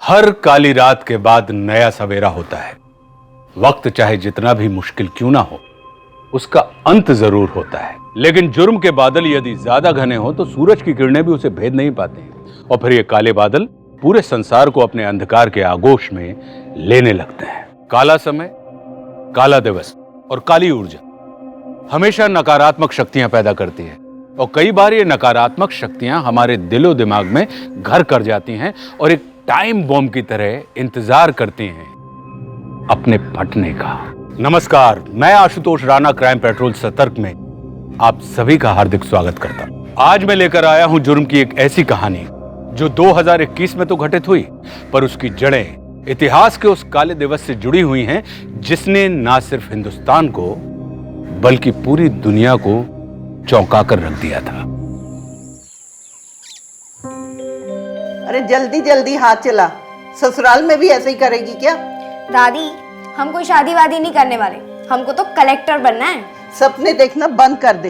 हर काली रात के बाद नया सवेरा होता है। वक्त चाहे जितना भी मुश्किल क्यों ना हो, उसका अंत जरूर होता है। लेकिन जुर्म के बादल यदि ज्यादा घने हो तो सूरज की किरणें भी उसे भेद नहीं पाते हैं और फिर ये काले बादल पूरे संसार को अपने अंधकार के आगोश में लेने लगते हैं। काला समय, काला दिवस और काली ऊर्जा हमेशा नकारात्मक शक्तियां पैदा करती है और कई बार ये नकारात्मक शक्तियां हमारे दिलो दिमाग में घर कर जाती हैं और एक टाइम बॉम्ब की तरह इंतजार करती हैं अपने फटने का। नमस्कार, मैं आशुतोष राणा क्राइम पेट्रोल सतर्क में आप सभी का हार्दिक स्वागत करता हूं। आज मैं लेकर आया हूं जुर्म की एक ऐसी कहानी जो 2021 में तो घटित हुई, पर उसकी जड़ें इतिहास के उस काले दिवस से जुड़ी हुई हैं जिसने ना सिर्फ हिंदुस्तान को बल्कि पूरी दुनिया को चौंका कर रख दिया था। अरे जल्दी जल्दी हाथ चला, ससुराल में भी ऐसे ही करेगी क्या? दादी, हम कोई शादी वादी नहीं करने वाले, हमको तो कलेक्टर बनना है। सपने देखना बंद कर दे।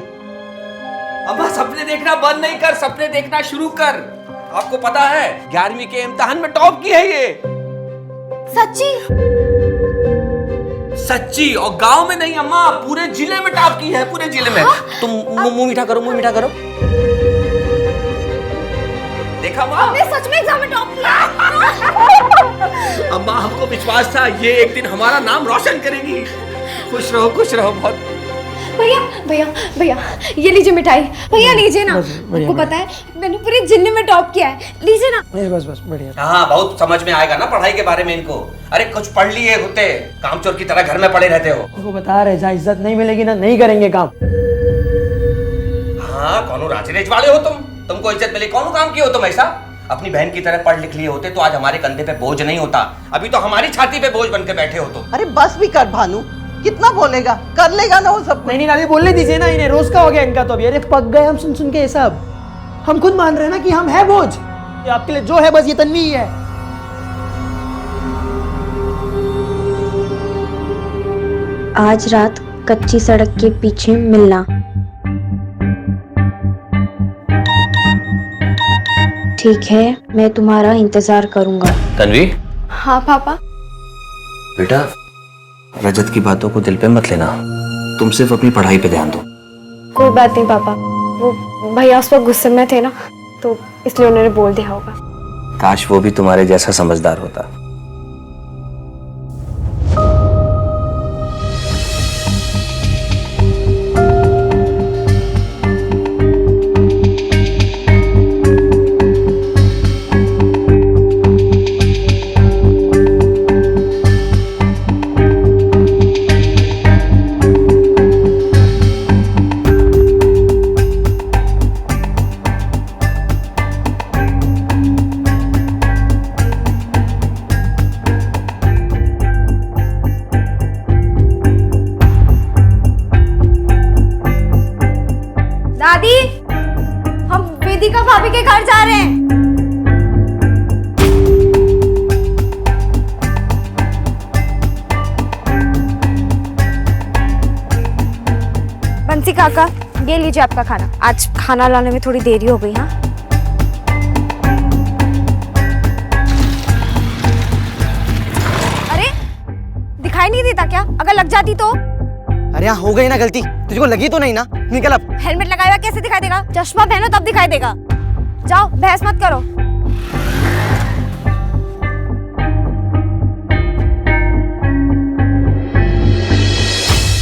अम्मा, सपने देखना बंद नहीं कर, सपने देखना शुरू कर। आपको पता है 11वीं के इम्तिहान में टॉप की है ये। सच्ची? सच्ची, और गांव में नहीं अम्मा, पूरे जिले में टॉप की है, पूरे जिले में। तुम मुंह मीठा करो, मुंह मीठा करो। देखा माँ, हमने सच में एग्जाम में टॉप किया। अम्मा, हमको विश्वास था ये एक दिन हमारा नाम रोशन करेगी। खुश रहो बहुत। भैया भैया भैया, ये लीजिए मिठाई। भैया लीजिए ना, आपको पता है मैंने पूरे जिले में टॉप किया है, लीजिए ना। बस बढ़िया। हाँ, बहुत समझ में आएगा ना पढ़ाई के बारे में इनको। अरे कुछ पढ़ लिए होते, कामचोर की तरह घर में पड़े रहते हो। उनको बता रहे, जहाँ इज्जत नहीं मिलेगी ना, नहीं करेंगे काम। हाँ, कौन राजरेज वाले हो तुमको इज्जत मिले, कौन काम किए हो तुम ऐसा? अपनी बहन की तरह पढ़ लिख लिए होते तो आज हमारे कंधे पे बोझ नहीं होता, अभी तो हमारी छाती पे बोझ बन के बैठे हो तुम। अरे बस भी कर भानु, कितना बोलेगा, कर लेगा ना वो सब। नहीं दादी, बोलने दीजिए ना इन्हें, रोज का हो गया इनका तो। अभी अरे पक गए हम सुन के ये सब। हम खुद मान रहे हैं ना कि हम है बोझ। ये आपके लिए जो है बस ये तन्वी ही है। आज रात कच्ची सड़क के पीछे मिलना। ठीक है, मैं तुम्हारा इंतजार करूंगा। तन्वी। हाँ पापा। बेटा, रजत की बातों को दिल पे मत लेना, तुम सिर्फ अपनी पढ़ाई पे ध्यान दो। कोई बात नहीं पापा, वो भैया उस वक्त गुस्से में थे ना, तो इसलिए उन्होंने बोल दिया होगा। काश वो भी तुम्हारे जैसा समझदार होता। दादी, हम वेदिका भाभी के घर जा रहे हैं। बंसी काका, ये लीजिए आपका खाना। आज खाना लाने में थोड़ी देरी हो गई। हाँ, अरे दिखाई नहीं देता क्या? अगर लग जाती तो? अरे यहाँ हो गई ना गलती, तुझको लगी तो नहीं ना? निकल अब। हेलमेट लगाया हुआ कैसे दिखाई देगा? चश्मा पहनो तब दिखाई देगा। जाओ, बहस मत करो।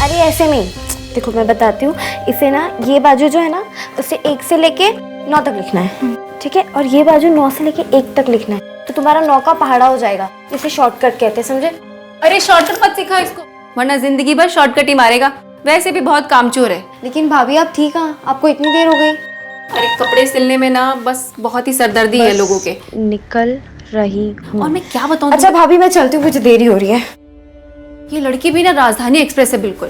अरे ऐसे नहीं, देखो मैं बताती हूँ। इसे ना, ये बाजू जो है ना, उसे 1 से लेके 9 तक लिखना है, ठीक है? और ये बाजू 9 से लेके 1 तक लिखना है, तो तुम्हारा 9 का पहाड़ा हो जाएगा। इसे शॉर्टकट कहते हैं, समझे? अरे शॉर्टकट मत सिखा इसको, वरना जिंदगी भर शॉर्टकट ही मारेगा। वैसे भी बहुत कामचोर है। लेकिन भाभी आप ठीक हैं? आपको इतनी देर हो गई? अरे कपड़े सिलने में ना बस बहुत ही सरदर्दी है लोगों के। निकल रही हूँ। और मैं क्या बताऊँ? अच्छा भाभी, मैं चलती हूँ, मुझे देरी हो रही है। ये लड़की भी ना राजधानी एक्सप्रेस है बिल्कुल।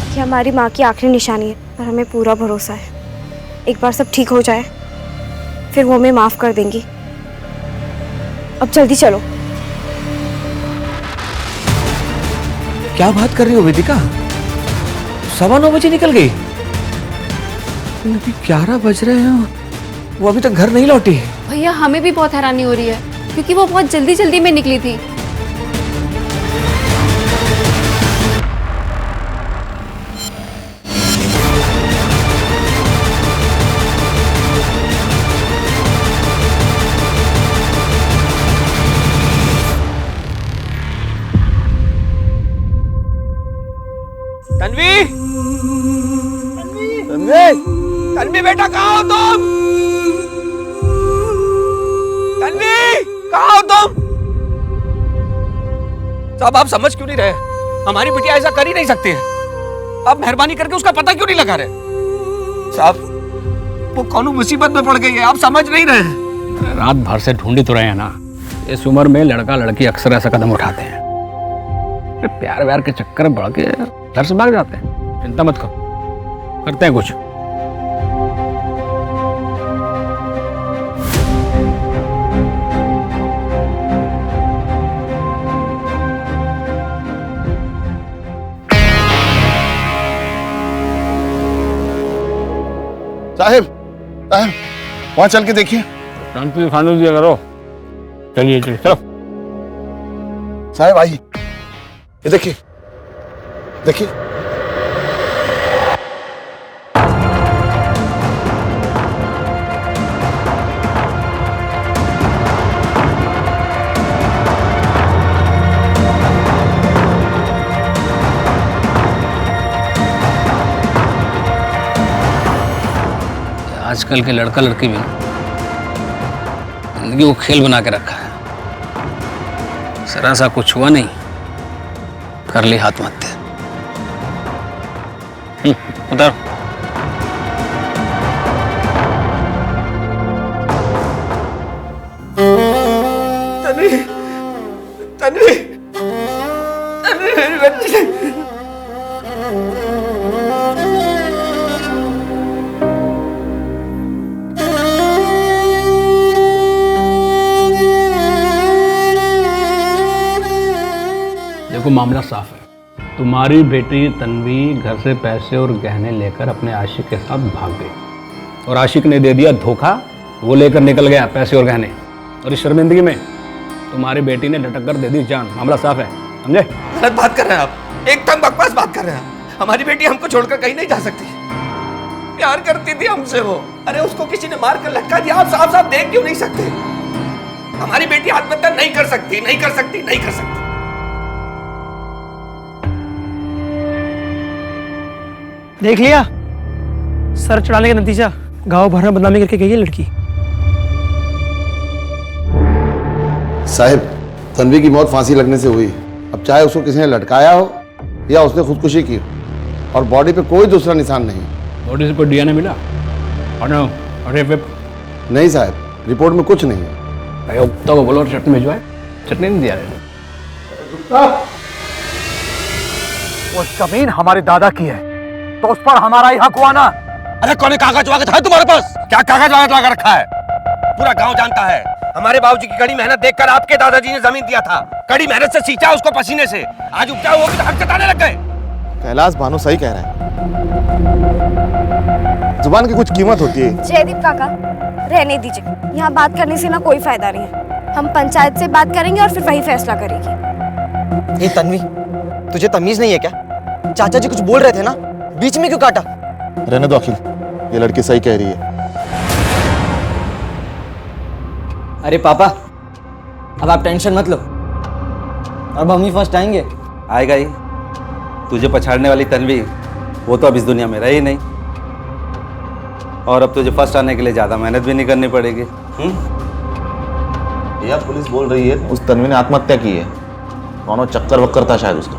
कि हमारी माँ की आखिरी निशानी है और हमें पूरा भरोसा है एक बार सब ठीक हो जाए फिर वो हमें माफ कर देंगी। अब जल्दी चलो। क्या बात कर रही हो वेदिका? 9:15 बजे निकल गई? अभी 11 बज रहे हैं, वो अभी तक घर नहीं लौटी। भैया हमें भी बहुत हैरानी हो रही है क्योंकि वो बहुत जल्दी जल्दी में निकली थी। तन्वी, तन्वी, तन्वी बेटा कहाँ हो तुम? तन्वी कहाँ हो तुम? साहब आप समझ क्यों नहीं रहे? हमारी बिटिया ऐसा कर ही नहीं सकती है। आप मेहरबानी करके उसका पता क्यों नहीं लगा रहे? साहब वो कौन मुसीबत में पड़ गई है, आप समझ नहीं रहे। रात भर से ढूंढी तो रहे हैं ना। इस उम्र में लड़का लड़की अक्सर ऐसा कदम उठाते हैं, प्यार व्यार के चक्कर में बढ़ के घर से भाग जाते हैं। चिंता मत करो, करते हैं कुछ। साहिब, साहिब वहां चल के देखिए। शांति से खाने दिया करो। चलिए चलिए चलो। साहिब आइए, ये देखिए, देखिए। आजकल के लड़का लड़की भी जिंदगी को खेल बना के रखा है। जरा सा कुछ हुआ नहीं, कर ली आत्महत्या। उधर तन्वी, तन्वी, तन्वी मेरी बच्ची। देखो मामला साफ है। तुम्हारी बेटी तन्वी घर से पैसे और गहने लेकर अपने आशिक के साथ भाग गई और आशिक ने दे दिया धोखा। वो लेकर निकल गया पैसे और गहने, और इस शर्मिंदगी में तुम्हारी बेटी ने लटक कर दे दी जान। मामला साफ है, समझे? गलत बात कर रहे हैं आप, एकदम बकवास बात कर रहे हैं। हमारी बेटी हमको छोड़कर कहीं नहीं जा सकती। प्यार करती थी हमसे वो। अरे उसको किसी ने मार कर लटका दिया। आप साफ साफ देख क्यों नहीं सकते? हमारी बेटी आत्महत्या नहीं कर सकती, नहीं कर सकती, नहीं कर सकती। देख लिया, सर चढ़ाने का नतीजा। गांव भर में बदनामी करके गई है लड़की। साहिब, तन्वी की मौत फांसी लगने से हुई। अब चाहे उसको किसी ने लटकाया हो या उसने खुदकुशी की, और बॉडी पे कोई दूसरा निशान नहीं। बॉडी से कोई डीएनए मिला? नहीं साहब, रिपोर्ट में कुछ नहीं है। तो बोलो चटनी भिजवाए। चटनी नहीं दिया। वो जमीन हमारे दादा की है तो उस पर हमारा ही हक हुआ ना। अरे कौन कागज वागज है तुम्हारे पास? क्या कागज वागज लगा रखा है? पूरा गांव जानता है। हमारे बाबूजी की कड़ी मेहनत देखकर आपके दादाजी ने जमीन दिया था। कड़ी मेहनत से सींचा उसको पसीने से। आज उपजाऊ होगी तो हक जताने लग गए। कैलाश भानु सही कह रहा है, जुबान की कुछ कीमत होती है। जयदीप काका, रहने दीजिए। यहाँ बात करने से ना कोई फायदा नहीं है। हम पंचायत से बात करेंगे और फिर वही फैसला करेगी। ए तन्वी, तुझे तमीज नहीं है क्या? चाचा जी कुछ बोल रहे थे ना, बीच में क्यों काटा? रहने दो अखिल, ये लड़की सही कह रही है। अरे पापा, अब आप टेंशन मत लो, अब हम ही फर्स्ट आएंगे। आएगा ही। तुझे पछाड़ने वाली तन्वी वो तो अब इस दुनिया में रही नहीं, और अब तुझे फर्स्ट आने के लिए ज़्यादा मेहनत भी नहीं करनी पड़ेगी। यह पुलिस बोल रही है उस तन्वी ने आत्महत्या की है। कौनो चक्कर वक्कर था शायद उसका।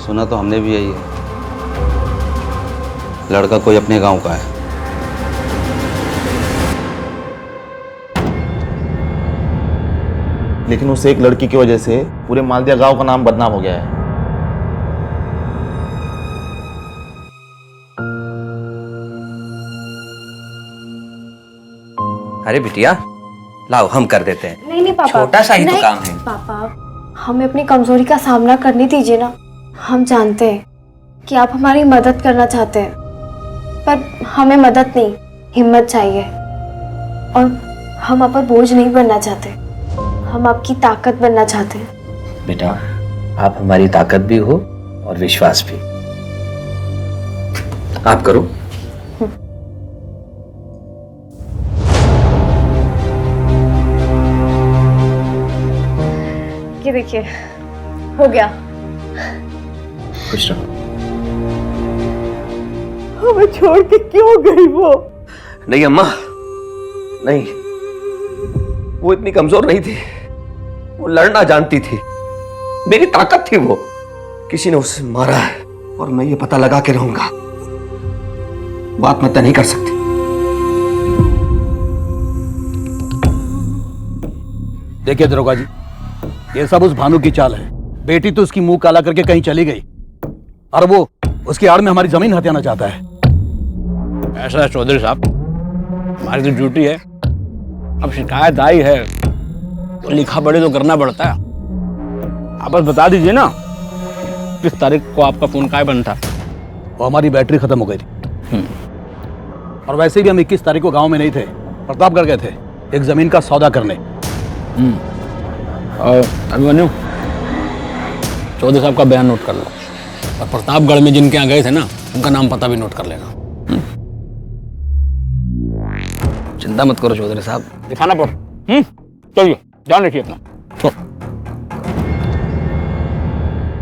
सुना तो हमने भी यही है। लड़का कोई अपने गांव का है। लेकिन उस एक लड़की की वजह से पूरे मालदिया गांव का नाम बदनाम हो गया है। अरे बिटिया, लाओ हम कर देते हैं। नहीं नहीं पापा, छोटा सा ही तो नहीं, काम है। पापा हमें अपनी कमजोरी का सामना करने दीजिए ना। हम जानते हैं कि आप हमारी मदद करना चाहते हैं, पर हमें मदद नहीं, हिम्मत चाहिए। और हम आप पर बोझ नहीं बनना चाहते, हम आपकी ताकत बनना चाहते हैं। बेटा, आप हमारी ताकत भी हो और विश्वास भी। आप करो। ये देखिए, हो गया। खुश रहो। हमें छोड़ के क्यों गई वो? नहीं अम्मा, नहीं, वो इतनी कमजोर नहीं थी, वो लड़ना जानती थी, मेरी ताकत थी वो। किसी ने उसे मारा है और मैं ये पता लगा के रहूंगा। वो आत्महत्या नहीं कर सकती। देखिए दरोगा जी, ये सब उस भानु की चाल है। बेटी तो उसकी मुंह काला करके कहीं चली गई और वो उसकी आड़ में हमारी जमीन हथियाना चाहता है। ऐसा है चौधरी साहब, हमारी तो ड्यूटी है। अब शिकायत आई है तो लिखा पढ़ी तो करना पड़ता है। आप बस बता दीजिए ना किस तारीख को आपका फोन काय बंद था। वो हमारी बैटरी खत्म हो गई थी और वैसे भी हम 21 तारीख को गांव में नहीं थे, प्रतापगढ़ गए थे एक जमीन का सौदा करने। और अभिमन्यु, चौधरी साहब का बयान नोट कर लो और प्रतापगढ़ में जिनके यहाँ गए थे ना, उनका नाम पता भी नोट कर लेना। चिंता मत करो चौधरी साहब, दिखाना पड़। चलिए, ध्यान रखिए अपना।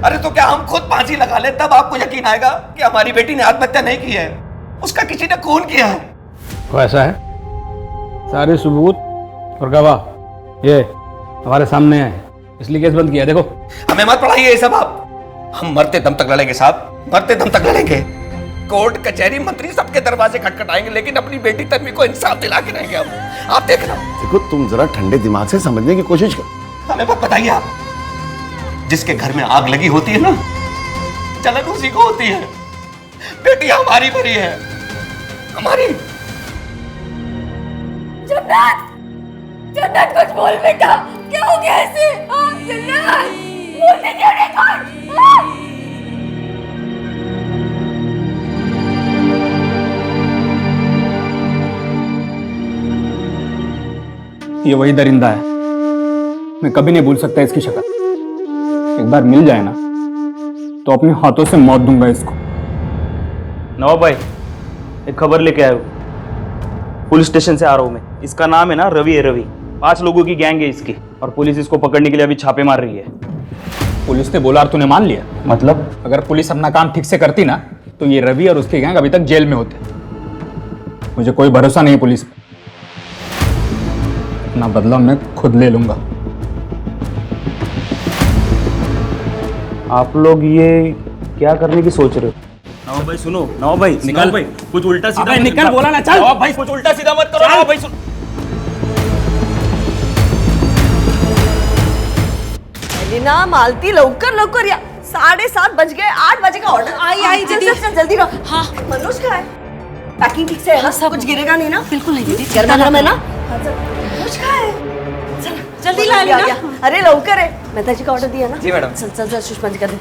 अरे तो क्या हम खुद फांसी लगा ले तब आपको यकीन आएगा कि हमारी बेटी ने आत्महत्या नहीं की है, उसका किसी ने खून किया है? तो ऐसा है, सारे सबूत और गवाह ये हमारे सामने है, इसलिए केस बंद किया। देखो, हमें मत पढ़ाइए ये सब आप। हम मरते दम तक लड़ेंगे साहब, मरते दम तक लड़ेंगे। कोर्ट कचहरी मंत्री सबके दरवाजे खटखटाएंगे, लेकिन अपनी बेटी तन्वी को इंसाफ दिला के रहेंगे हम। आप देखना। देखो, तुम जरा ठंडे दिमाग से समझने की कोशिश करो। हमें मत बताइए आप। जिसके घर में आग लगी होती है ना, जलन उसी को होती है। बेटी हमारी भरी है, हमारी। जन्नत, जन्नत कुछ बोल बेटा, क्या हो गया ऐसे? जन्नत, बोलने क्यों नहीं कर? ये वही दरिंदा है, मैं कभी नहीं भूल सकता इसकी शक्ल। एक बार मिल जाए ना तो अपने हाथों से मौत दूंगा इसको। नवाब भाई, एक खबर लेके आया हूँ, पुलिस स्टेशन से आ रहा हूँ मैं। इसका नाम है ना रवि है, रवि। 5 लोगों की गैंग है इसकी और पुलिस इसको पकड़ने के लिए अभी छापे मार रही है। पुलिस ने बोला और तूने मान लिया? मतलब अगर पुलिस अपना काम ठीक से करती ना तो ये रवि और उसकी गैंग अभी तक जेल में होते। मुझे कोई भरोसा नहीं है पुलिस पे। अपना बदला मैं खुद ले लूंगा। आप लोग ये क्या करने की सोच रहे हो? नवाब भाई सुनो, नवाब भाई निकल भाई, कुछ उल्टा सीधा निकल, बोला ना, चल। नवाब भाई कुछ उल्टा सीधा मत करो। नवाब भाई सुन, एलिना, मालती, लवकर लवकर या। 7:30 बज गए, 8 बजे का ऑर्डर। आई चल जल्दी रहो। हाँ, मनोज कहाँ है? पैकिंग ठीक से है? सब कुछ गिरेगा नहीं ना? बिल्कुल नहीं दीदी, गर्मा गर्म है ना? मनोज कहाँ है? चल जल्दी ला लेना। अरे लवकर है, मेहता जी का ऑर्डर दिया ना? जी मैडम। चल चल चल, सुषमा जी का दे।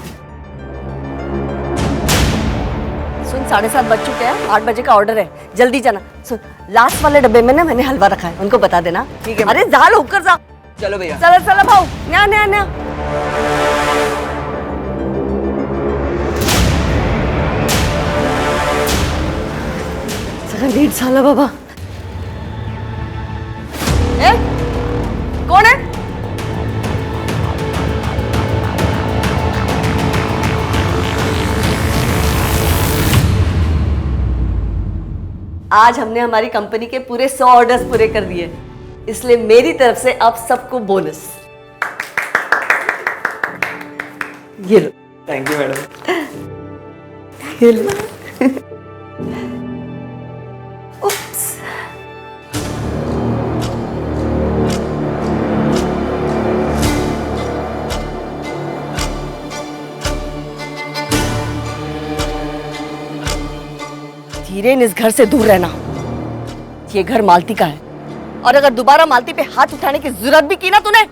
सुन, 7:30 बज चुके हैं, 8 बजे का ऑर्डर है, जल्दी जाना। सुन, लास्ट वाले डब्बे में ना मैंने हलवा रखा है, उनको बता देना। ठीक है? अरे जा, होकर जा। चलो भैया। चलो चलो भाऊ, न्या न्या न्या। सगळं नीट झालं बाबा। ए, कौन है? आज हमने हमारी कंपनी के पूरे 100 ऑर्डर्स पूरे कर दिए, इसलिए मेरी तरफ से आप सबको बोनस। ये लो। Thank you madam. ये लो। उप्स। धीरेन, इस घर से दूर रहना। ये घर मालती का है और अगर दोबारा मालती पे हाथ उठाने की जरूरत भी की ना तूने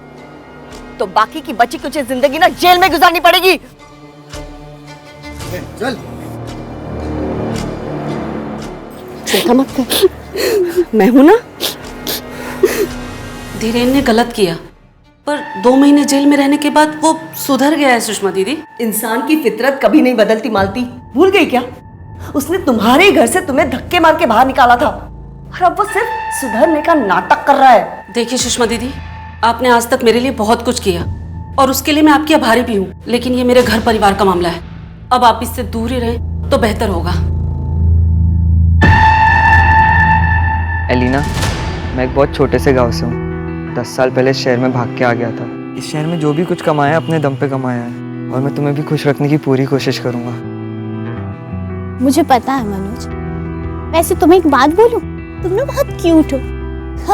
तो बाकी की बची कुछ जिंदगी ना जेल में गुजारनी पड़ेगी। चल चिंता मत कर, मैं हूं ना। धीरेन ने गलत किया, पर 2 महीने जेल में रहने के बाद वो सुधर गया है सुषमा दीदी। इंसान की फितरत कभी नहीं बदलती मालती, भूल गई क्या? उसने तुम्हारे घर से तुम्हें धक्के मार के बाहर निकाला था और अब वो सिर्फ सुधरने का नाटक कर रहा है। देखिए सुषमा दीदी, आपने आज तक मेरे लिए बहुत कुछ किया और उसके लिए मैं आपकी आभारी भी हूँ, लेकिन ये मेरे घर परिवार का मामला है। अब आप इससे दूर ही रहें तो बेहतर होगा। एलिना, मैं एक बहुत छोटे से गांव से हूँ। 10 साल पहले शहर में भाग के आ गया था। इस शहर में जो भी कुछ कमाया अपने दम पे कमाया है और मैं तुम्हें भी खुश रखने की पूरी कोशिश करूंगा। मुझे पता है मनोज। वैसे तुम्हें एक बात बोलूं, तुम ना बहुत क्यूट हो।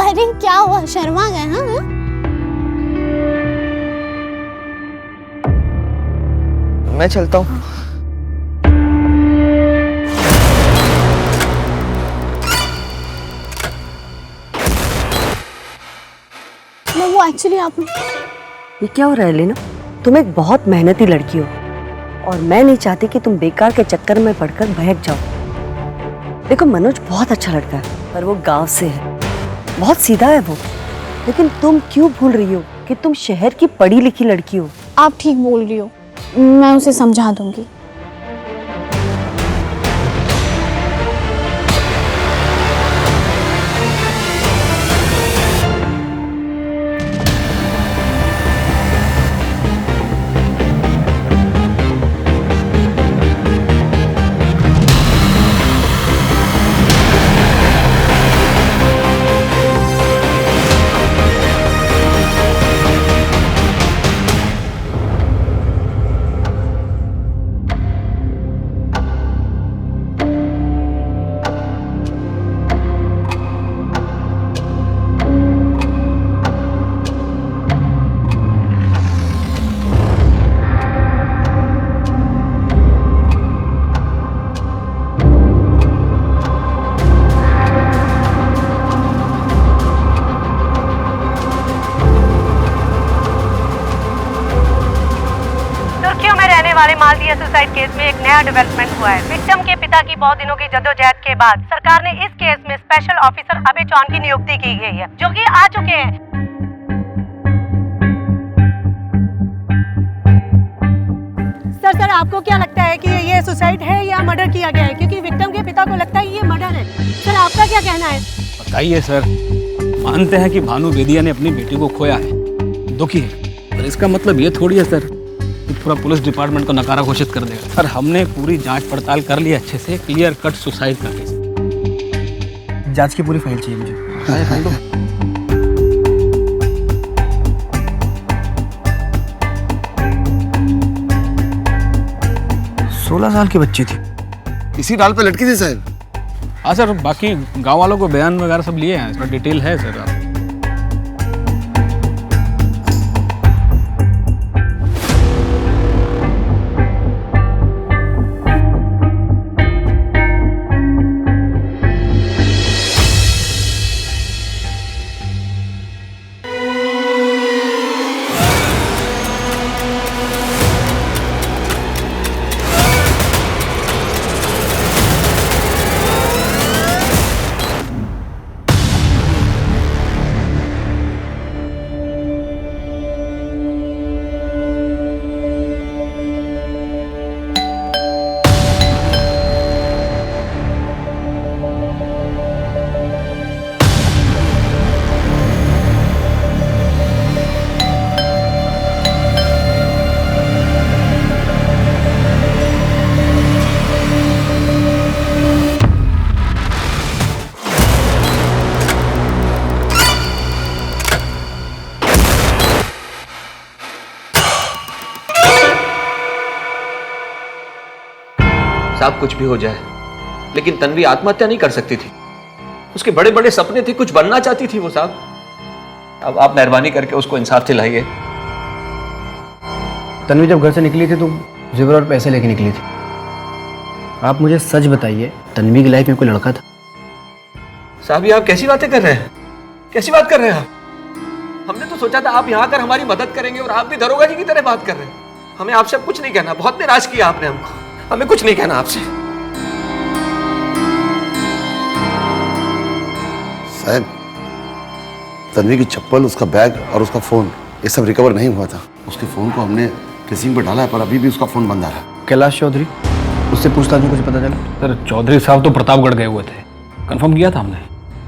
अरे क्या हुआ, शर्मा गए? हाँ मैं चलता हूँ। वो एक्चुअली आप ये क्या हो रहा है लेना? तुम एक बहुत मेहनती लड़की हो और मैं नहीं चाहती कि तुम बेकार के चक्कर में पड़कर बहक जाओ। देखो मनोज बहुत अच्छा लड़का है, पर वो गांव से है, बहुत सीधा है वो। लेकिन तुम क्यों भूल रही हो कि तुम शहर की पढ़ी लिखी लड़की हो? आप ठीक बोल रही हो, मैं उसे समझा दूंगी। मालदिया सुसाइड केस में एक नया डेवलपमेंट हुआ है। विक्टिम के पिता की बहुत दिनों की जद्दोजहद के बाद सरकार ने इस केस में स्पेशल ऑफिसर अभय चौहान की नियुक्ति की गई है, जो कि आ चुके हैं। सर आपको क्या लगता है कि ये सुसाइड है या मर्डर किया गया है? क्योंकि विक्टिम के पिता को लगता है ये मर्डर है। सर आपका क्या कहना है? बताइए सर। मानते हैं कि भानु बेदिया ने अपनी बेटी को खोया है, दुखी है, पर इसका मतलब ये थोड़ी है सर पूरा पुलिस डिपार्टमेंट को नकारा घोषित कर देगा। सर हमने पूरी जांच पड़ताल कर ली अच्छे से, क्लियर कट सुसाइड का केस। जांच की पूरी फाइल चाहिए मुझे। फाइल दो। 16 साल की बच्ची थी, इसी डाल पे लटकी थी साहब। हाँ सर, बाकी गांव वालों को बयान वगैरह सब लिए हैं, इसमें डिटेल है सर। साहब कुछ भी हो जाए, लेकिन तन्वी आत्महत्या नहीं कर सकती थी। उसके बड़े बड़े सपने थे, कुछ बनना चाहती थी वो साहब। अब आप मेहरबानी करके उसको इंसाफ दिलाइए। तन्वी जब घर से निकली थी तो जेवर और पैसे लेके निकली थी। आप मुझे सच बताइए, तन्वी की लाइफ में कोई लड़का था? साहब ये आप कैसी बातें कर रहे हैं? कैसी बात कर रहे हैं आप? हमने तो सोचा था आप यहाँ आकर हमारी मदद करेंगे और आप भी दरोगा जी की तरह बात कर रहे हैं। हमें आपसे अब कुछ नहीं कहना, बहुत निराश किया आपने हमको, हमें कुछ नहीं कहना आपसे। साहब, तन्वी की चप्पल, उसका बैग और उसका फोन, ये सब रिकवर नहीं हुआ था। उसके फोन को हमने ट्रेसिंग पर डाला है, पर अभी भी उसका फोन बंद आ रहा है। कैलाश चौधरी, उससे पूछताछ में कुछ पता चला? सर, चौधरी साहब तो प्रतापगढ़ गए हुए थे, कंफर्म किया था हमने।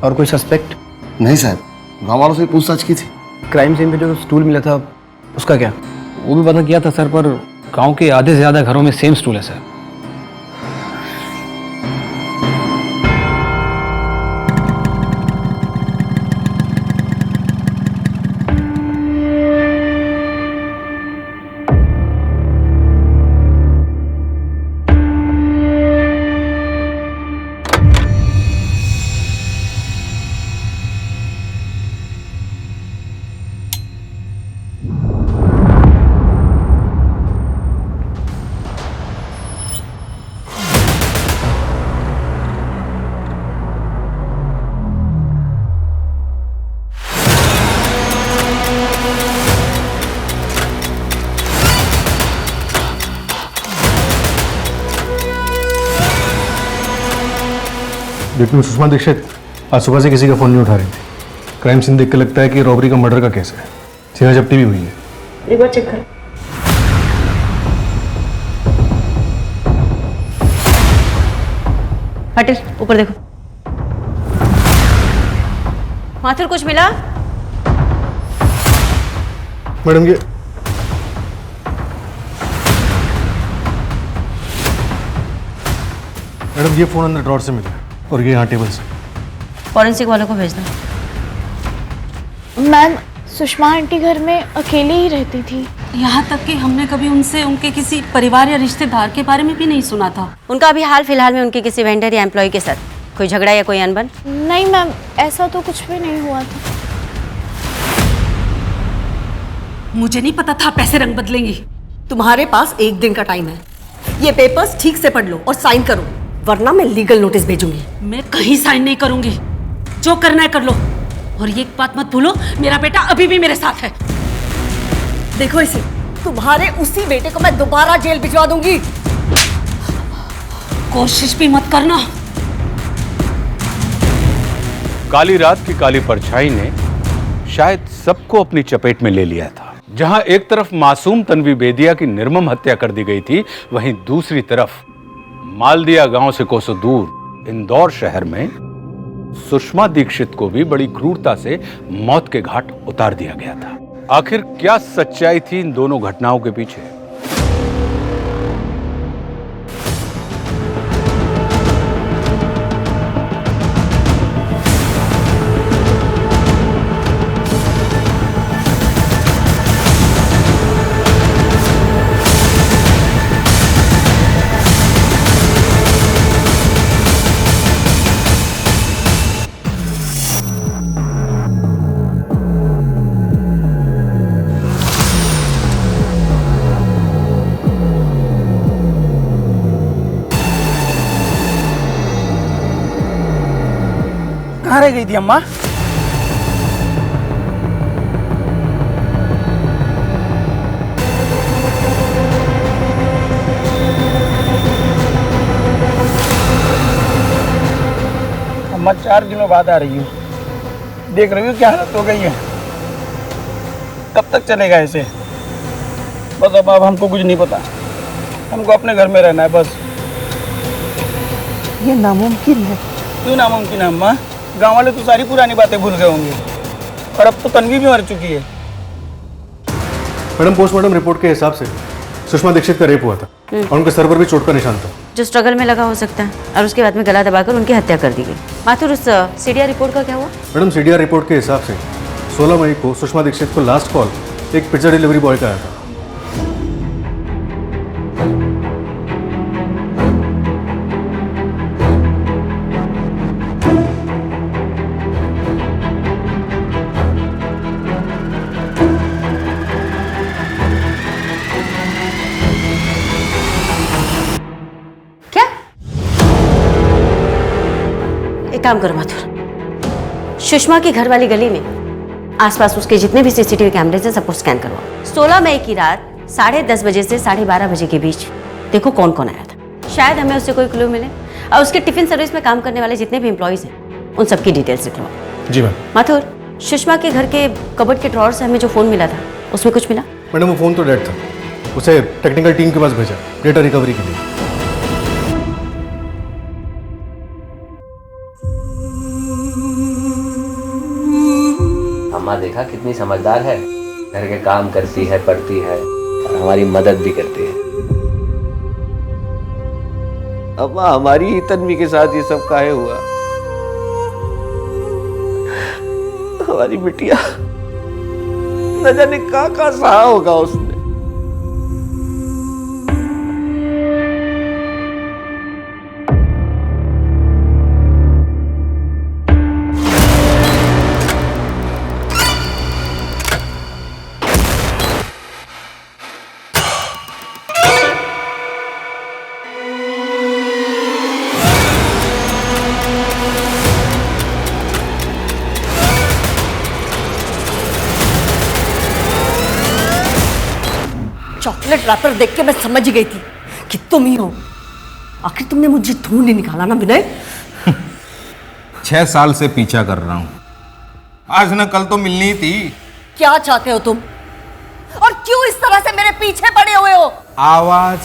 और कोई सस्पेक्ट? नहीं साहब, गांव वालों से पूछताछ की थी। क्राइम सीन पे जो स्टूल मिला था उसका क्या? वो भी पता किया था सर, पर गांव के आधे से ज्यादा घरों में सेम स्टूल है सर। देखिए सुषमा दीक्षित आज सुबह से किसी का फ़ोन नहीं उठा रही थी। क्राइम सीन देख के लगता है कि रॉबरी का मर्डर का केस है। सीना जब्ती भी हुई है। एक बार चेक कर। हटिल, ऊपर देखो। माथुर, कुछ मिला? मैडम ये फ़ोन अंदर ड्रॉर से मिला है और ये यहाँ टेबल से। फॉरेंसिक वालों को भेजना। मैम, सुषमा आंटी घर में अकेले ही रहती थी। यहाँ तक कि हमने कभी उनसे उनके किसी परिवार या रिश्तेदार के बारे में भी नहीं सुना था। उनका अभी हाल फिलहाल में उनके किसी वेंडर या एम्प्लॉय के साथ कोई झगड़ा या कोई अनबन? नहीं मैम, ऐसा तो कुछ भी नहीं हुआ था। मुझे नहीं पता था पैसे रंग बदलेंगी। तुम्हारे पास 1 दिन का टाइम है। ये पेपर्स ठीक से पढ़ लो और साइन करो, वरना मैं लीगल नोटिस भेजूंगी। मैं कहीं साइन नहीं करूंगी, जो करना है कर लो। और ये बात मत भूलो, मेरा बेटा अभी भी मेरे साथ है। देखो इसे, तुम्हारे उसी बेटे को मैं दोबारा जेल भिजवा दूंगी। कोशिश भी मत करना। काली रात की काली परछाई ने शायद सबको अपनी चपेट में ले लिया था। जहां एक तरफ मासूम तन्वी बेदिया की निर्मम हत्या कर दी गई थी, वहीं दूसरी तरफ मालदिया गांव से कोसों दूर इंदौर शहर में सुषमा दीक्षित को भी बड़ी क्रूरता से मौत के घाट उतार दिया गया था। आखिर क्या सच्चाई थी इन दोनों घटनाओं के पीछे? कहाँ रह गई थी अम्मा? अम्मा 4 दिनों बाद आ रही हूँ। देख रही हूँ क्या हालत हो गई है। कब तक चलेगा ऐसे? बस अब हमको कुछ नहीं पता, हमको अपने घर में रहना है बस। ये नामुमकिन है। क्यों नामुमकिन है अम्मा? गाँव वाले तो सारी पुरानी बातें भूल गए होंगे और अब तो तन्वी भी मर चुकी है। मैडम, पोस्टमार्टम रिपोर्ट के हिसाब से सुषमा दीक्षित का रेप हुआ था और उनके सर पर भी चोट का निशान था, जो स्ट्रगल में लगा हो सकता है, और उसके बाद में गला दबाकर उनकी हत्या कर दी गई। माथुर, उस सीडीआर रिपोर्ट का क्या हुआ? मैडम, सीडीआर रिपोर्ट के हिसाब से 16 मई को सुषमा दीक्षित को लास्ट कॉल एक पिज्जा डिलीवरी बॉय का आया था। काम करो माथुर, सुषमा की घर वाली गली में आसपास उसके जितने भी सीसीटीवी कैमरे हैं सबको स्कैन करवाओ। 16 मई की रात 10:30 बजे से 12:30 बजे के बीच देखो कौन कौन आया था। शायद हमें उससे कोई क्लू मिले। और उसके टिफिन सर्विस में काम करने वाले जितने भी एम्प्लॉयज हैं उन सबकी डिटेल्स लिख लो। जी मैम। माथुर, सुषमा के घर के कबर्ड के ड्रॉअर से हमें जो फोन मिला था उसमें कुछ मिला? मैडम वो फ़ोन तो डेड था, उसे टेक्निकल टीम के पास भेजा डेटा रिकवरी के लिए। अम्मा देखा कितनी समझदार है, घर के काम करती है, पढ़ती है और हमारी मदद भी करती है। अम्मा हमारी ही तन्वी के साथ ये सब काहे हुआ? हमारी बिटिया न जाने कहाँ सहा होगा उसने। चॉकलेट रैपर देख के मैं समझ गई थी कि तुम ही हो। आखिर तुमने मुझे ढूंढ नहीं निकाला ना विनय। 6 साल से पीछा कर रहा हूं, आज न कल तो मिलनी थी। क्या चाहते हो तुम और क्यों इस तरह से मेरे पीछे पड़े हुए हो? आवाज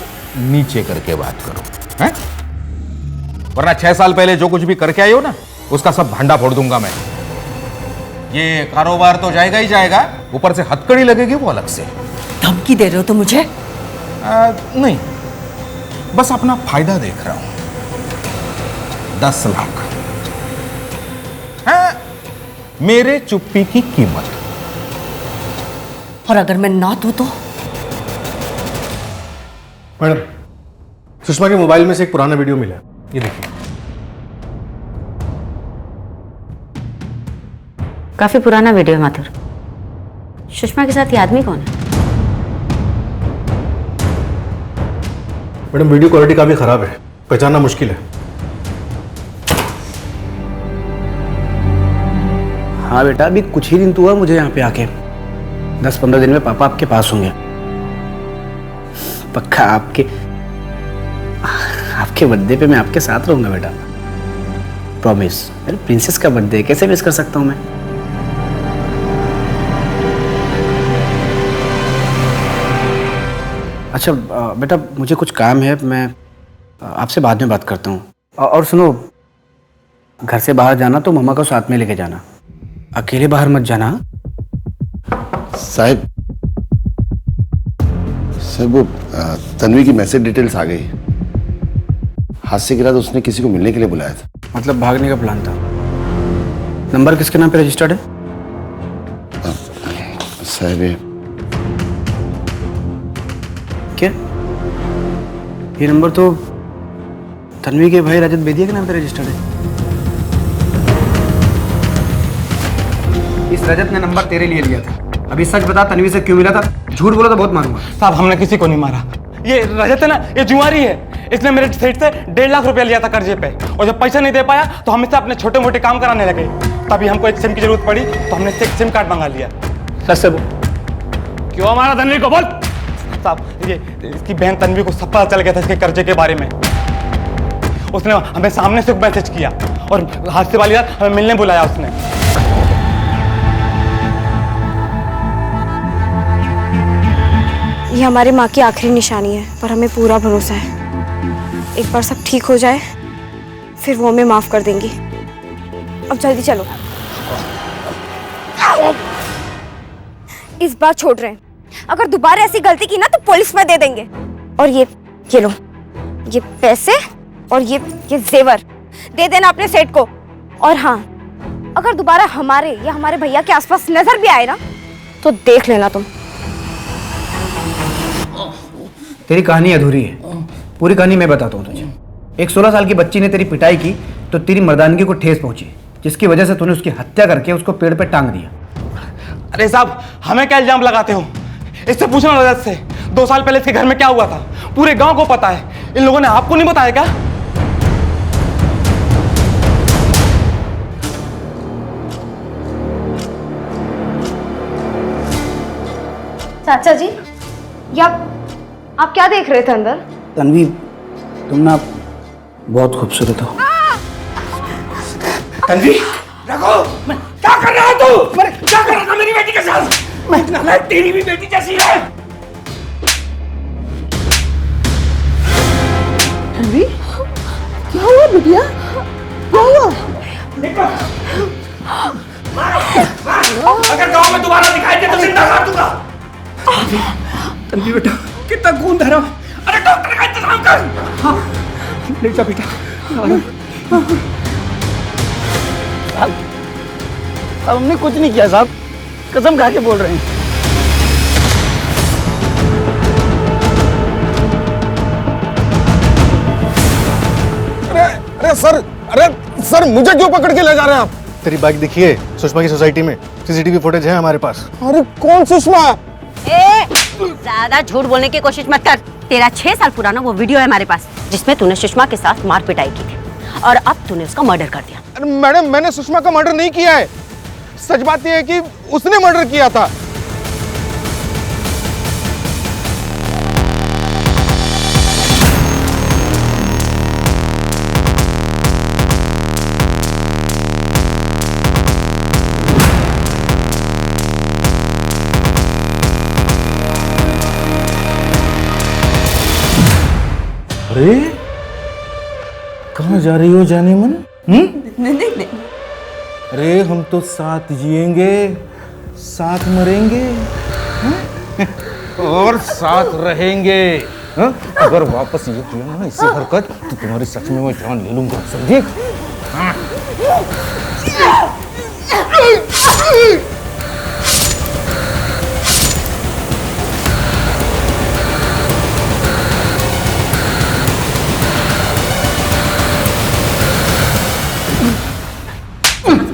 नीचे करके बात करो, हैं? वरना 6 साल पहले जो कुछ भी करके आए हो ना, उसका सब भांडा फोड़ दूंगा मैं। ये कारोबार तो जाएगा ही जाएगा, ऊपर से हथकड़ी लगेगी वो अलग से। धमकी दे रहे हो तो मुझे? नहीं, बस अपना फायदा देख रहा हूं। 10 लाख है मेरे चुप्पी की कीमत। और अगर मैं ना दूं तो? मैडम, सुषमा के मोबाइल में से एक पुराना वीडियो मिला है, ये देखिए। काफी पुराना वीडियो है माथुर। सुषमा के साथ ये आदमी कौन है? मैडम वीडियो क्वालिटी काफी खराब है, पहचानना मुश्किल है। हाँ बेटा, अभी कुछ ही दिन तो हुआ मुझे यहाँ पे आके। 10-15 दिन में पापा आपके पास होंगे। पक्का आपके बर्थडे पे मैं आपके साथ रहूंगा बेटा, प्रॉमिस। अरे प्रिंसेस का बर्थडे कैसे मिस कर सकता हूँ मैं? अच्छा बेटा, मुझे कुछ काम है, मैं आपसे बाद में बात करता हूँ। और सुनो, घर से बाहर जाना तो मम्मा को साथ में लेके जाना, अकेले बाहर मत जाना। साहब वो तन्वी की मैसेज डिटेल्स आ गई। हादसे के रात उसने किसी को मिलने के लिए बुलाया था। मतलब भागने का प्लान था। नंबर किसके नाम पे रजिस्टर्ड है? साहब क्या ये नंबर तो तन्वी के भाई रजत बेदिया के नाम पे रजिस्टर्ड है। इस रजत ने नंबर तेरे लिए लिया था। अभी सच बता, तन्वी से क्यों मिला था? झूठ बोला तो बहुत मारूंगा। साहब, हमने किसी को नहीं मारा। ये रजत है ना, ये जुआरी है। इसने मेरे सेठ से 1.5 लाख रुपया लिया था कर्जे पे, और जब पैसा नहीं दे पाया तो हम इससे अपने छोटे मोटे काम कराने लगे। तभी हमको एक सिम की जरूरत पड़ी तो हमने इससे एक सिम कार्ड मंगा लिया। सच से बोल, क्यों मारा तन्वी को? बोल साहब, ये इसकी बहन तन्वी को सब पता चल गया था इसके कर्जे के बारे में। उसने हमें सामने से मैसेज किया और हादसे वाली रात हमें मिलने बुलाया उसने। ये हमारी माँ की आखिरी निशानी है, पर हमें पूरा भरोसा है एक बार सब ठीक हो जाए फिर वो हमें माफ कर देंगी। अब जल्दी चलो, इस बार छोड़ रहे हैं। अगर दोबारा ऐसी गलती की ना तो पुलिस में दे देंगे। और ये लो, ये पैसे और ये जेवर दे देना अपने सेठ को। और हाँ, अगर दोबारा हमारे या हमारे भैया के आसपास नजर भी आए ना तो देख लेना तुम। तेरी कहानी अधूरी है, पूरी कहानी मैं बताता हूँ तुझे। एक 16 साल की बच्ची ने तेरी पिटाई की तो तेरी मर्दानगी को ठेस पहुंची, जिसकी वजह से तूने उसकी हत्या करके उसको पेड़ पे टांग दिया। अरे साहब, हमें क्या इल्जाम लगाते हो? इससे पूछना रजत से, 2 साल पहले इसके घर में क्या हुआ था पूरे गांव को पता है। इन लोगों ने आपको नहीं बताया क्या? चाचा जी, ये आप क्या देख रहे थे अंदर? तन्वी, तुम ना बहुत खूबसूरत हो। तन्वी, रखो। क्या कर रहा है तू? क्या कर रहा था मेरी बेटी के साथ? मैं तेरी भी बेटी जैसी है। तन्वी, क्या हुआ बिटिया? क्या हुआ? अगर गांव में दोबारा दिखाई दे तो जिंदा कर दूंगा। तन्वी बेटा, कितना खून धरा। अरे डॉक्टर का इंतजाम कर। हाँ, ले जा बेटा। साहब, हमने कुछ नहीं किया साहब, कसम खा के बोल रहे हैं। अरे सर मुझे क्यों पकड़ के ले जा रहे हैं आप? तेरी बाइक दिखिए सुषमा की सोसाइटी में, सीसीटीवी फुटेज है हमारे पास। अरे कौन सुषमा? ज्यादा झूठ बोलने की कोशिश मत कर। तेरा 6 साल पुराना वो वीडियो है हमारे पास जिसमें तूने सुषमा के साथ मार पिटाई की थी और अब तूने उसका मर्डर कर दिया। अरे मैडम, मैंने सुषमा का मर्डर नहीं किया है। सच बात यह है कि उसने मर्डर किया था। अरे कहाँ जा रही हो जाने मन? नहीं। अरे हम तो साथ जिएंगे, साथ मरेंगे और साथ रहेंगे। हा? अगर वापस ये किया ना इससे हरकत तो तुम्हारी सच में मैं जान ले लूंगा, समझे? हाँ।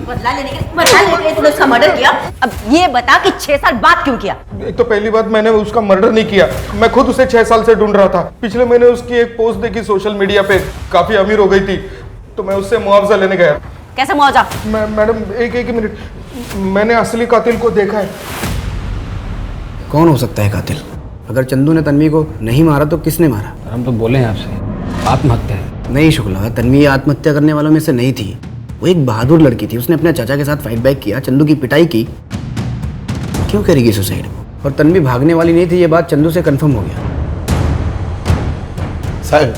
बदला लेने के लिए तूने उसका मर्डर किया। अब ये बता कि 6 साल बाद क्यों किया? एक तो पहली बात, मैंने उसका मर्डर नहीं किया। मैं खुद उसे 6 साल से ढूंढ रहा था। पिछले महीने उसकी एक पोस्ट देखी सोशल मीडिया पे, काफी अमीर हो गई थी, तो मैं उससे मुआवजा लेने गया। कैसे मुआवजा? मैडम एक मिनट, मैंने असली कातिल को देखा है। कौन हो सकता है कातिल? अगर चंदू ने तन्वी को नहीं मारा तो किसने मारा? हम तो बोले हैं आपसे, आत्महत्या है। नहीं शुक्ला, तन्वी आत्महत्या करने वालों में से नहीं थी। वो एक बहादुर लड़की थी, उसने अपने चाचा के साथ फाइट बैक किया, चंदू की पिटाई की। क्यों करेगी सुसाइड? और तन्वी भागने वाली नहीं थी, ये बात चंदू से कंफर्म हो गया। साहब,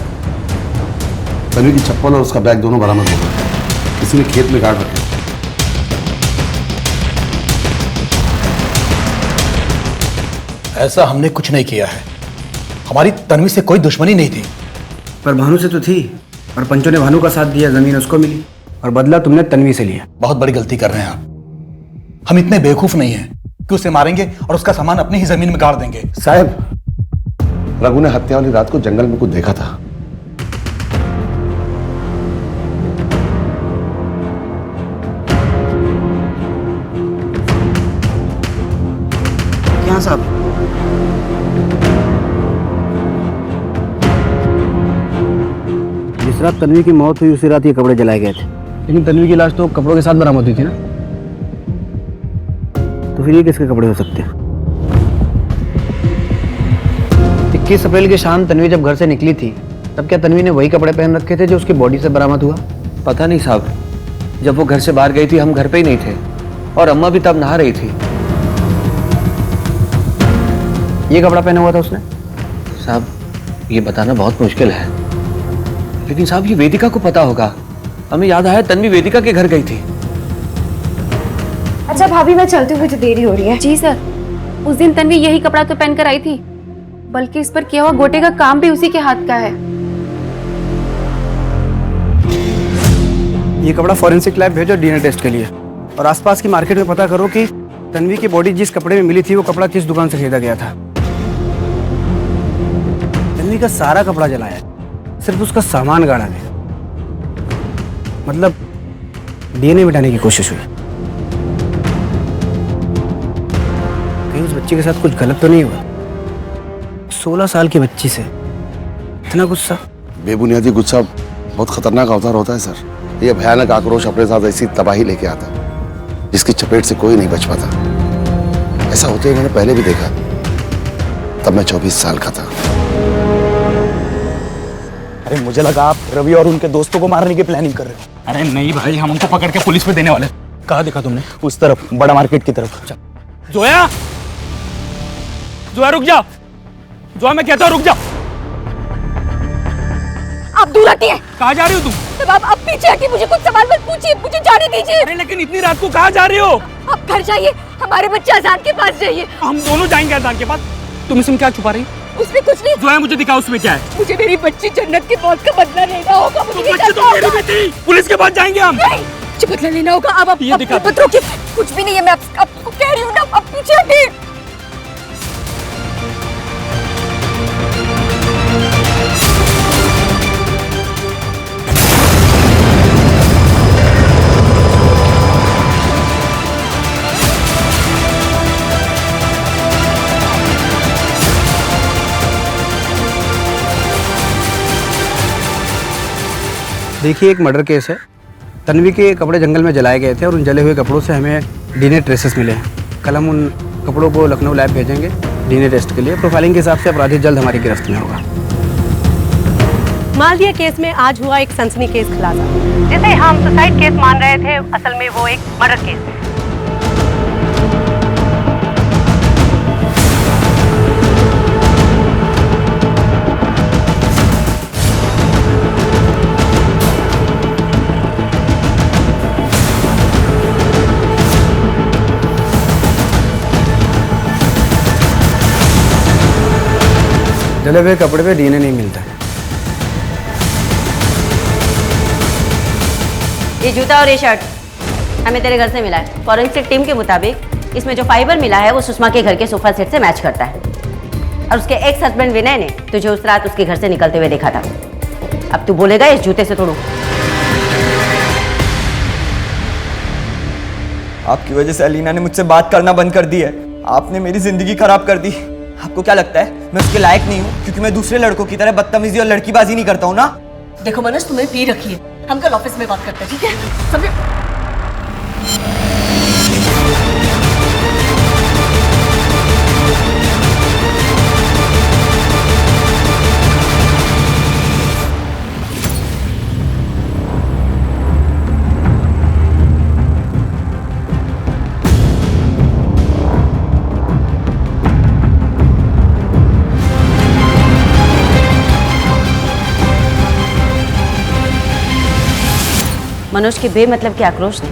तन्वी की चप्पल और उसका बैग दोनों बरामद हो गए। किसी ने खेत में गाड़ रखे। ऐसा हमने कुछ नहीं किया है। हमारी तन्वी से कोई दुश्मनी नहीं थी। पर भानु से तो थी, और पंचों ने भानु का साथ दिया, जमीन उसको मिली, और बदला तुमने तन्वी से लिया। बहुत बड़ी गलती कर रहे हैं आप। हम इतने बेवकूफ नहीं हैं कि उसे मारेंगे और उसका सामान अपनी ही जमीन में गाड़ देंगे। साहब, रघु ने हत्या वाली रात को जंगल में कुछ देखा था। क्या साहब? जिस रात तन्वी की मौत हुई उसी रात ये कपड़े जलाए गए थे। लेकिन तन्वी की लाश तो कपड़ों के साथ बरामद हुई थी ना, तो फिर ये किसके कपड़े हो सकते हैं? 21 अप्रैल की शाम तन्वी जब घर से निकली थी, तब क्या तन्वी ने वही कपड़े पहन रखे थे जो उसकी बॉडी से बरामद हुआ? पता नहीं साहब, जब वो घर से बाहर गई थी हम घर पे ही नहीं थे, और अम्मा भी तब नहा रही थी। ये कपड़ा पहना हुआ था उसने? साहब, ये बताना बहुत मुश्किल है, लेकिन साहब ये वेदिका को पता होगा। हमें याद आया तन्वी वेदिका के घर गई थी। अच्छा भाभी, मैं चलती हूँ, मुझे देरी हो रही है। जी सर, उस दिन तन्वी यही कपड़ा तो पहनकर आई थी, बल्कि इस पर किया हुआ गोटे का काम भी उसी के हाथ का है। ये कपड़ा फॉरेंसिक लैब भेजो डीएनए टेस्ट के लिए, और आसपास की मार्केट में पता करो कि तन्वी की बॉडी जिस कपड़े में मिली थी वो कपड़ा किस दुकान से खरीदा गया था। तन्वी का सारा कपड़ा जलाया, सिर्फ उसका सामान गाड़ा गया। मतलब डीएनए मिटाने की कोशिश हुई। कहीं उस बच्ची के साथ कुछ गलत तो नहीं हुआ? 16 साल की बच्ची से इतना गुस्सा? बेबुनियादी गुस्सा बहुत खतरनाक अवतार होता है सर। ये भयानक आक्रोश अपने साथ ऐसी तबाही लेके आता है जिसकी चपेट से कोई नहीं बच पाता। ऐसा होते मैंने पहले भी देखा। तब मैं 24 साल का था। अरे मुझे लगा आप रवि और उनके दोस्तों को मारने की प्लानिंग कर रहे हो। अरे नहीं भाई, हम उनको पकड़ के पुलिस पे देने वाले। कहाँ देखा तुमने? उस तरफ, बड़ा मार्केट की तरफ। जोया, जोया रुक जा। जोया मैं कहता हूँ रुक जा। आप दूर हटिए। कहाँ जा रही हो तुम? तब आप पीछे हटिए, मुझे कुछ सवाल मत पूछिए, मुझे जाने दीजिए। अरे लेकिन इतनी रात को कहाँ जा रही हो? आप घर जाइए, हमारे बच्चे आजान के पास जाइए। हम दोनों जाएंगे आजान के पास। तुम इसमें क्या छुपा रही? उसमें कुछ नहीं। जो है मुझे दिखाओ उसमें क्या है। मुझे मेरी बच्ची जन्नत की मौत का बदला लेना होगा। मुझे बच्ची तो मेरी भी थी। पुलिस के पास जाएंगे हम। नहीं, मुझे बदला लेना होगा। अब आप ये दिखा। मत रोकिए, कुछ भी नहीं है, मैं आपको कह रही हूँ ना, आप पीछे हटिए। देखिए, एक मर्डर केस है। तन्वी के कपड़े जंगल में जलाए गए थे और उन जले हुए कपड़ों से हमें डीएनए ट्रेसेस मिले हैं। कल हम उन कपड़ों को लखनऊ लैब भेजेंगे डीएनए टेस्ट के लिए। प्रोफाइलिंग के हिसाब से अपराधी जल्द हमारी गिरफ्त में होगा। मालदिया केस में आज हुआ एक सनसनीखेज खुलासा, जिसे हम सुसाइड केस मान रहे थे, असल में वो एक मर्डर केस है। जले हुए कपड़े पे डीएनए नहीं मिलता है। ये जूता और ये शर्ट हमें तेरे घर से मिला है। फॉरेंसिक टीम के मुताबिक इसमें जो फाइबर मिला है वो सुषमा के घर के सोफा सेट से मैच करता है और उसके एक्स हस्बैंड विनय ने तुझे उस रात उसके घर से निकलते हुए देखा था। अब तू बोलेगा इस जूते से तोड़ू। आपकी वजह से अलीना ने मुझसे बात करना बंद कर दी है। आपने मेरी जिंदगी खराब कर दी। आपको क्या लगता है मैं उसके लायक नहीं हूँ क्योंकि मैं दूसरे लड़कों की तरह बदतमीजी और लड़कीबाजी नहीं करता हूँ ना? देखो मनोज, तुम्हें पी रखी है, हम कल ऑफिस में बात करते हैं, ठीक है? समझे? मनोज के बेमतलब के आक्रोश ने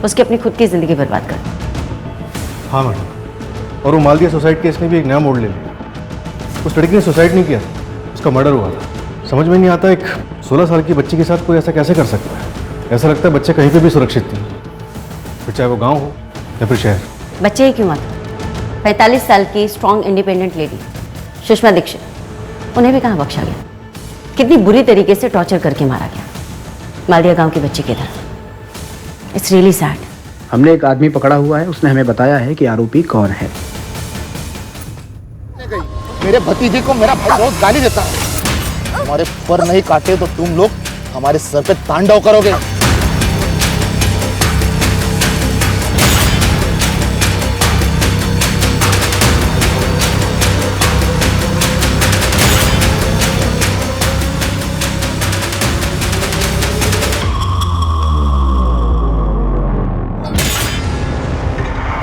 उसकी अपनी खुद की जिंदगी बर्बाद कर दी। हाँ मैडम, और वो मालदिया सुसाइड केस में भी एक नया मोड़ ले लिया। उस लड़की ने सुसाइड नहीं किया, उसका मर्डर हुआ था। समझ में नहीं आता एक 16 साल की बच्ची के साथ कोई ऐसा कैसे कर सकता है। ऐसा लगता है बच्चे कहीं पे भी सुरक्षित नहीं, फिर चाहे वो गाँव हो या फिर शहर। बच्चे ही क्यों मत, 45 साल की strong independent lady Sushma Dikshit, उन्हें भी कहाँ बख्शा गया। कितनी बुरी तरीके से टॉर्चर करके मारा गया मालदिया गांव की बच्ची की तरह। It's really sad. हमने एक आदमी पकड़ा हुआ है, उसने हमें बताया है कि आरोपी कौन है। मेरे भतीजे को मेरा भाई रोज गाली देता है। हमारे पर नहीं काटे तो तुम लोग हमारे सर पे तांडव करोगे।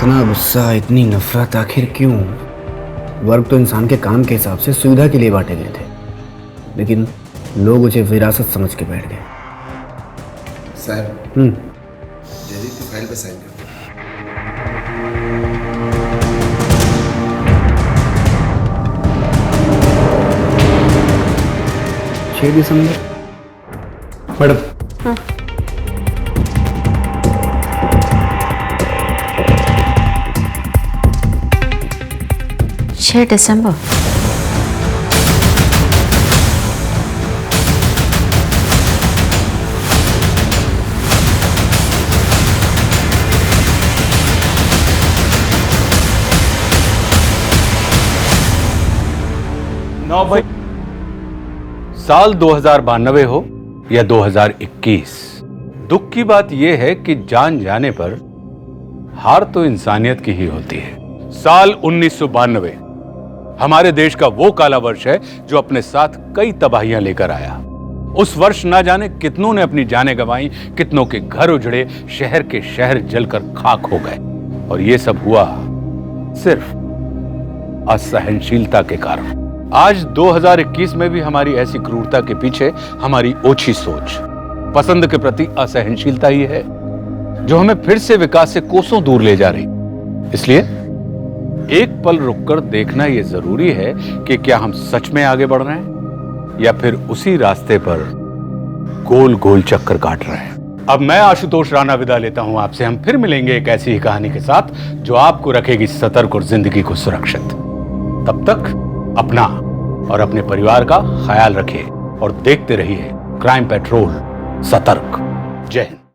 इतना गुस्सा, इतनी नफरत, आखिर क्यों? वर्क तो इंसान के काम के हिसाब से सुविधा के लिए बांटे गए थे, लेकिन लोग उसे विरासत समझ के बैठ गए। साहब, जयदीप की फाइल पे साइन कर दो। 6 दिसंबर। मैडम, हाँ। 6 दिसंबर। नौ भाई, साल 2092 हो या 2021, दुख की बात यह है कि जान जाने पर हार तो इंसानियत की ही होती है। साल 1992, हमारे देश का वो काला वर्ष है जो अपने साथ कई तबाहियां लेकर आया। उस वर्ष ना जाने कितनों ने अपनी जानें गंवाई, कितनों के घर उजड़े, शहर के शहर जलकर खाक हो गए। और ये सब हुआ सिर्फ असहनशीलता के कारण। आज 2021 में भी हमारी ऐसी क्रूरता के पीछे हमारी ओछी सोच, पसंद के प्रति असहनशीलता ही है जो हमें फिर से विकास से कोसों दूर ले जा रही। इसलिए एक पल रुककर देखना यह जरूरी है कि क्या हम सच में आगे बढ़ रहे हैं या फिर उसी रास्ते पर गोल गोल चक्कर काट रहे हैं। अब मैं आशुतोष राणा विदा लेता हूं आपसे। हम फिर मिलेंगे एक ऐसी ही कहानी के साथ जो आपको रखेगी सतर्क और जिंदगी को सुरक्षित। तब तक अपना और अपने परिवार का ख्याल रखिए और देखते रहिए क्राइम पेट्रोल सतर्क। जय हिंद।